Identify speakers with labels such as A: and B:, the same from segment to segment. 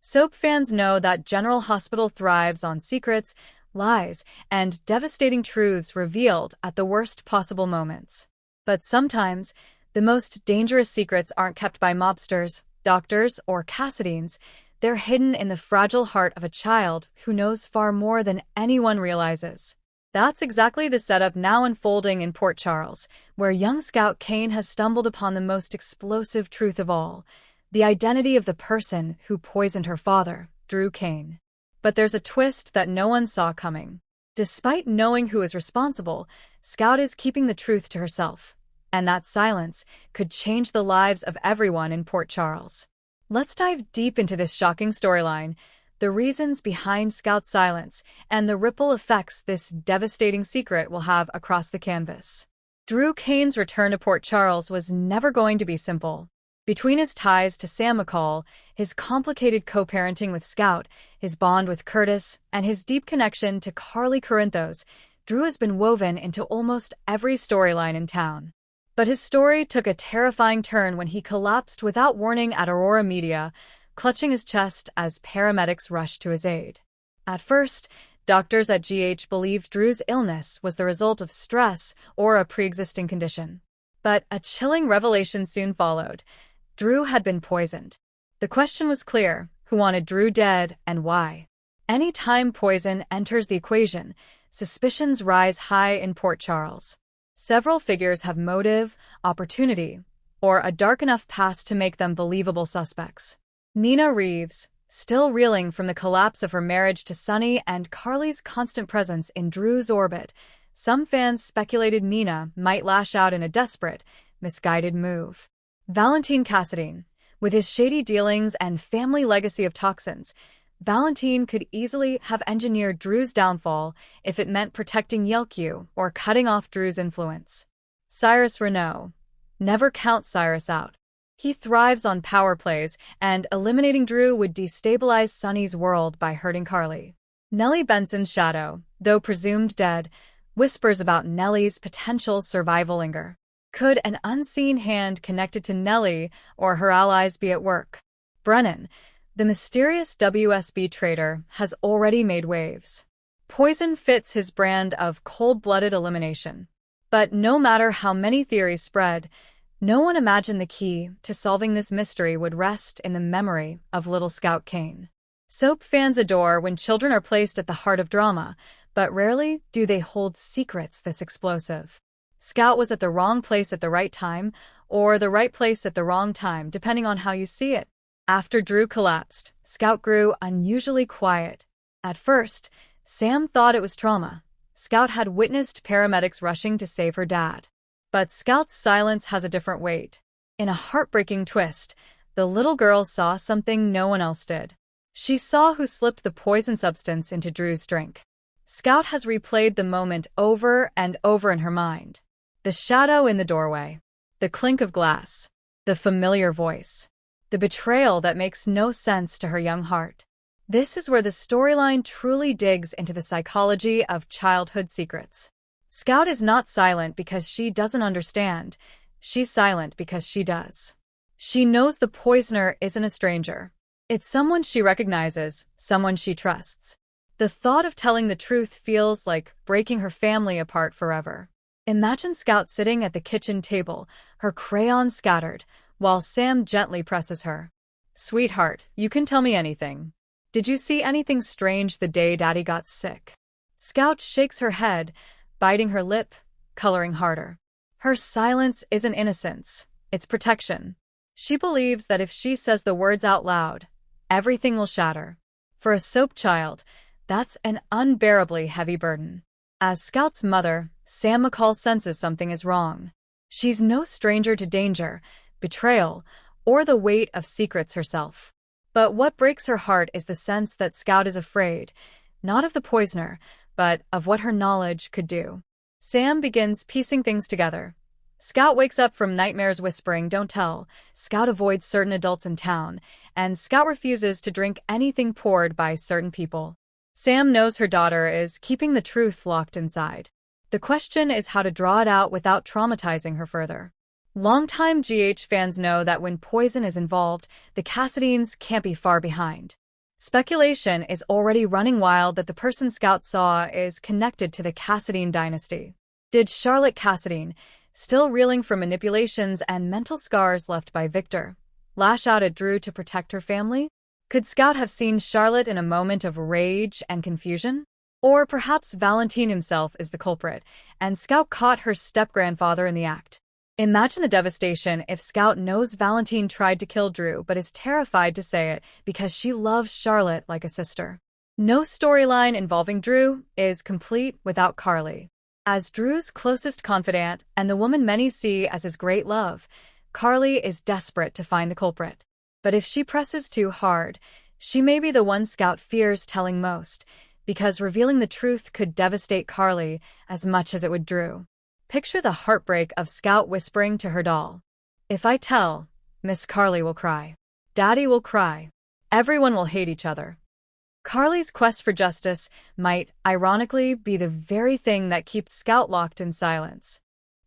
A: Soap fans know that General Hospital thrives on secrets, lies, and devastating truths revealed at the worst possible moments. But sometimes, the most dangerous secrets aren't kept by mobsters, doctors, or Cassidines. They're hidden in the fragile heart of a child who knows far more than anyone realizes. That's exactly the setup now unfolding in Port Charles, where young Scout Kane has stumbled upon the most explosive truth of all, the identity of the person who poisoned her father, Drew Kane. But there's a twist that no one saw coming. Despite knowing who is responsible, Scout is keeping the truth to herself, and that silence could change the lives of everyone in Port Charles. Let's dive deep into this shocking storyline, the reasons behind Scout's silence, and the ripple effects this devastating secret will have across the canvas. Drew Kane's return to Port Charles was never going to be simple. Between his ties to Sam McCall, his complicated co-parenting with Scout, his bond with Curtis, and his deep connection to Carly Corinthos, Drew has been woven into almost every storyline in town. But his story took a terrifying turn when he collapsed without warning at Aurora Media, clutching his chest as paramedics rushed to his aid. At first, doctors at GH believed Drew's illness was the result of stress or a pre-existing condition. But a chilling revelation soon followed. Drew had been poisoned. The question was clear: who wanted Drew dead and why? Any time poison enters the equation, suspicions rise high in Port Charles. Several figures have motive, opportunity, or a dark enough past to make them believable suspects. Nina Reeves, still reeling from the collapse of her marriage to Sonny and Carly's constant presence in Drew's orbit, some fans speculated Nina might lash out in a desperate, misguided move. Valentine Cassidine, with his shady dealings and family legacy of toxins, Valentine could easily have engineered Drew's downfall if it meant protecting Yelku or cutting off Drew's influence. Cyrus Renaud. Never count Cyrus out. He thrives on power plays, and eliminating Drew would destabilize Sonny's world by hurting Carly. Nellie Benson's shadow, though presumed dead, whispers about Nellie's potential survival linger. Could an unseen hand connected to Nellie or her allies be at work? Brennan, the mysterious WSB traitor, has already made waves. Poison fits his brand of cold-blooded elimination. But no matter how many theories spread, no one imagined the key to solving this mystery would rest in the memory of little Scout Kane. Soap fans adore when children are placed at the heart of drama, but rarely do they hold secrets this explosive. Scout was at the wrong place at the right time, or the right place at the wrong time, depending on how you see it. After Drew collapsed, Scout grew unusually quiet. At first, Sam thought it was trauma. Scout had witnessed paramedics rushing to save her dad. But Scout's silence has a different weight. In a heartbreaking twist, the little girl saw something no one else did. She saw who slipped the poison substance into Drew's drink. Scout has replayed the moment over and over in her mind. The shadow in the doorway, the clink of glass, the familiar voice, the betrayal that makes no sense to her young heart. This is where the storyline truly digs into the psychology of childhood secrets. Scout is not silent because she doesn't understand. She's silent because she does. She knows the poisoner isn't a stranger. It's someone she recognizes, someone she trusts. The thought of telling the truth feels like breaking her family apart forever. Imagine Scout sitting at the kitchen table, her crayons scattered, while Sam gently presses her. "Sweetheart, you can tell me anything. Did you see anything strange the day Daddy got sick?" Scout shakes her head, biting her lip, coloring harder. Her silence isn't innocence, it's protection. She believes that if she says the words out loud, everything will shatter. For a soap child, that's an unbearably heavy burden. As Scout's mother, Sam McCall senses something is wrong. She's no stranger to danger, betrayal, or the weight of secrets herself. But what breaks her heart is the sense that Scout is afraid, not of the poisoner, but of what her knowledge could do. Sam begins piecing things together. Scout wakes up from nightmares whispering, "Don't tell." Scout avoids certain adults in town, and Scout refuses to drink anything poured by certain people. Sam knows her daughter is keeping the truth locked inside. The question is how to draw it out without traumatizing her further. Longtime GH fans know that when poison is involved, the Cassidines can't be far behind. Speculation is already running wild that the person Scout saw is connected to the Cassadine dynasty. Did Charlotte Cassadine, still reeling from manipulations and mental scars left by Victor, lash out at Drew to protect her family? Could Scout have seen Charlotte in a moment of rage and confusion? Or perhaps Valentine himself is the culprit, and Scout caught her step-grandfather in the act. Imagine the devastation if Scout knows Valentine tried to kill Drew but is terrified to say it because she loves Charlotte like a sister. No storyline involving Drew is complete without Carly. As Drew's closest confidant and the woman many see as his great love, Carly is desperate to find the culprit. But if she presses too hard, she may be the one Scout fears telling most, because revealing the truth could devastate Carly as much as it would Drew. Picture the heartbreak of Scout whispering to her doll, "If I tell, Miss Carly will cry. Daddy will cry. Everyone will hate each other." Carly's quest for justice might, ironically, be the very thing that keeps Scout locked in silence.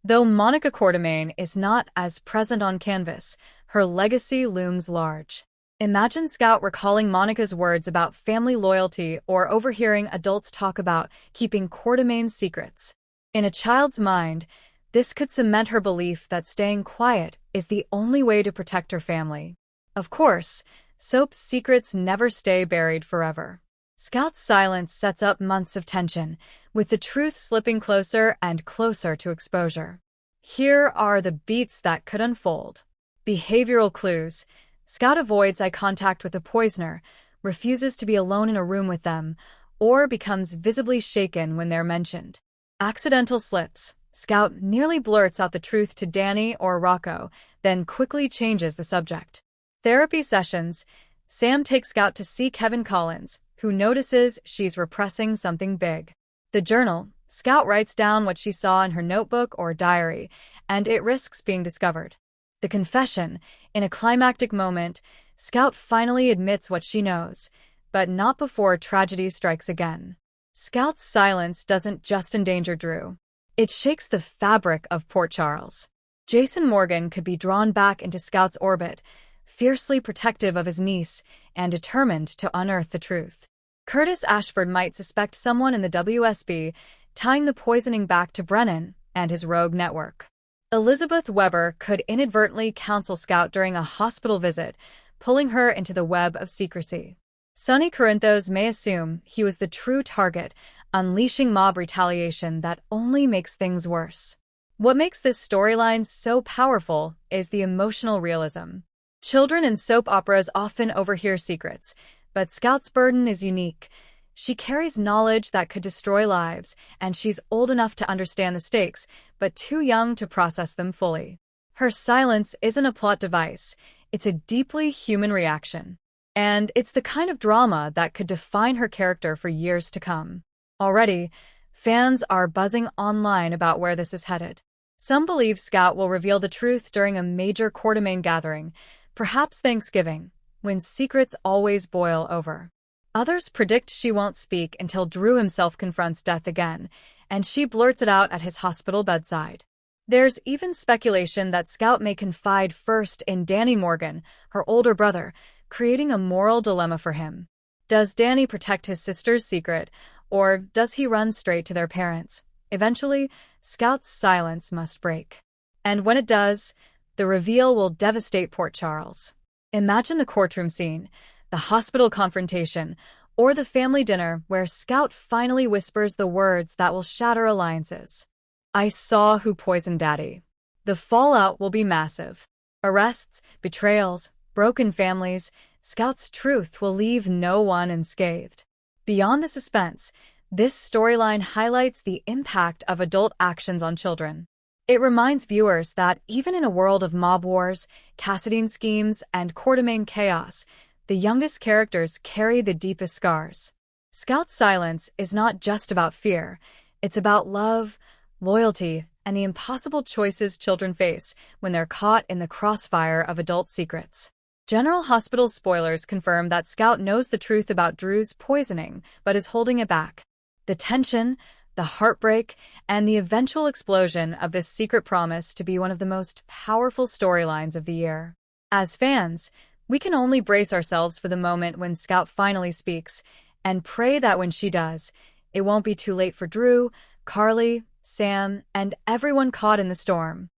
A: Though Monica Quartermaine is not as present on canvas, her legacy looms large. Imagine Scout recalling Monica's words about family loyalty or overhearing adults talk about keeping Quartermaine's secrets. In a child's mind, this could cement her belief that staying quiet is the only way to protect her family. Of course, Soap's secrets never stay buried forever. Scout's silence sets up months of tension, with the truth slipping closer and closer to exposure. Here are the beats that could unfold. Behavioral clues. Scout avoids eye contact with the poisoner, refuses to be alone in a room with them, or becomes visibly shaken when they're mentioned. Accidental slips. Scout nearly blurts out the truth to Danny or Rocco, then quickly changes the subject. Therapy sessions. Sam takes Scout to see Kevin Collins, who notices she's repressing something big. The journal. Scout writes down what she saw in her notebook or diary, and it risks being discovered. The confession. In a climactic moment, Scout finally admits what she knows, but not before tragedy strikes again. Scout's silence doesn't just endanger Drew. It shakes the fabric of Port Charles. Jason Morgan could be drawn back into Scout's orbit, fiercely protective of his niece and determined to unearth the truth. Curtis Ashford might suspect someone in the WSB, tying the poisoning back to Brennan and his rogue network. Elizabeth Weber could inadvertently counsel Scout during a hospital visit, pulling her into the web of secrecy. Sonny Corinthos may assume he was the true target, unleashing mob retaliation that only makes things worse. What makes this storyline so powerful is the emotional realism. Children in soap operas often overhear secrets, but Scout's burden is unique. She carries knowledge that could destroy lives, and she's old enough to understand the stakes, but too young to process them fully. Her silence isn't a plot device, it's a deeply human reaction. And it's the kind of drama that could define her character for years to come. Already, fans are buzzing online about where this is headed. Some believe Scout will reveal the truth during a major Quartermaine gathering, perhaps Thanksgiving, when secrets always boil over. Others predict she won't speak until Drew himself confronts death again, and she blurts it out at his hospital bedside. There's even speculation that Scout may confide first in Danny Morgan, her older brother, creating a moral dilemma for him. Does Danny protect his sister's secret, or does he run straight to their parents? Eventually, Scout's silence must break. And when it does, the reveal will devastate Port Charles. Imagine the courtroom scene, the hospital confrontation, or the family dinner where Scout finally whispers the words that will shatter alliances. "I saw who poisoned Daddy." The fallout will be massive. Arrests, betrayals, broken families, Scout's truth will leave no one unscathed. Beyond the suspense, this storyline highlights the impact of adult actions on children. It reminds viewers that even in a world of mob wars, Cassadine schemes, and Quartermaine chaos, the youngest characters carry the deepest scars. Scout's silence is not just about fear, it's about love, loyalty, and the impossible choices children face when they're caught in the crossfire of adult secrets. General Hospital spoilers confirm that Scout knows the truth about Drew's poisoning, but is holding it back. The tension, the heartbreak, and the eventual explosion of this secret promise to be one of the most powerful storylines of the year. As fans, We can only brace ourselves for the moment when Scout finally speaks, and pray that when she does, it won't be too late for Drew, Carly, Sam, and everyone caught in the storm.